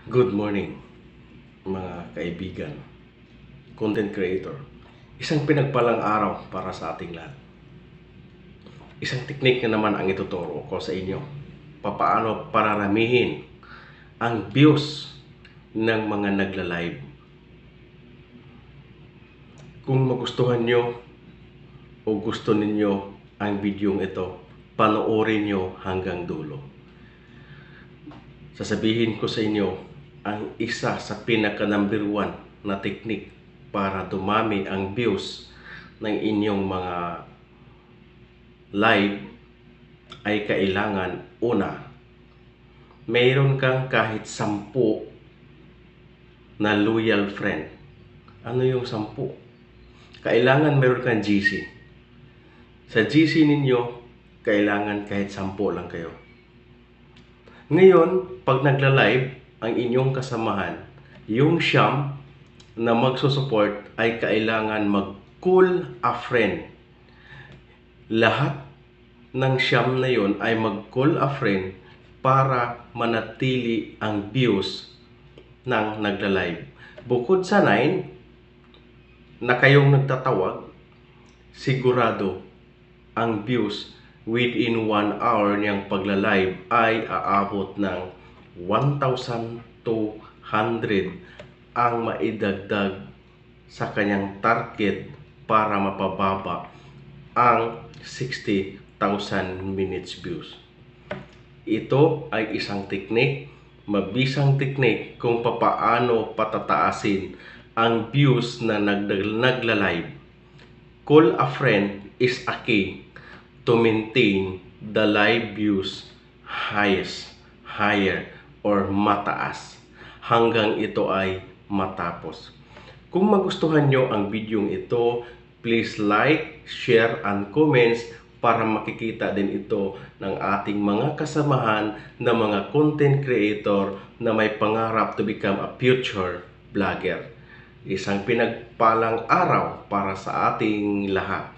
Good morning, mga kaibigan, content creator. Isang pinagpalang araw para sa ating lahat. Isang teknik na naman ang ituturo ko sa inyo. Papaano pararamihin ang views ng mga nagla-live. Kung magustuhan nyo o gusto ninyo ang videong ito, panoorin nyo hanggang dulo. Sasabihin ko sa inyo ang isa sa pinaka number 1 na teknik para dumami ang views ng inyong mga live ay kailangan una, mayroon kang kahit 10 na loyal friend. Ano yung 10? Kailangan mayroon kang GC. Sa GC ninyo, kailangan kahit 10 lang kayo. Ngayon, pag nagla-live ang inyong kasamahan, yung siyam na magsusupport ay kailangan mag-call a friend. Lahat ng siyam na yon ay mag-call a friend para manatili ang views ng nagla-live. Bukod sa 9 na kayong nagtatawag, sigurado ang views within 1 hour niyang pagla-live ay aabot ng 1,200 ang maidagdag sa kanyang target para mapababa ang 60,000 minutes views. Ito ay isang teknik, mabisang teknik kung papaano patataasin ang views na nagla-live. Call a friend is a key to maintain the live views higher or mataas hanggang ito ay matapos. Kung magustuhan nyo ang videong ito, please like, share, and comments para makikita din ito ng ating mga kasamahan na mga content creator na may pangarap to become a future vlogger. Isang pinagpalang araw para sa ating lahat.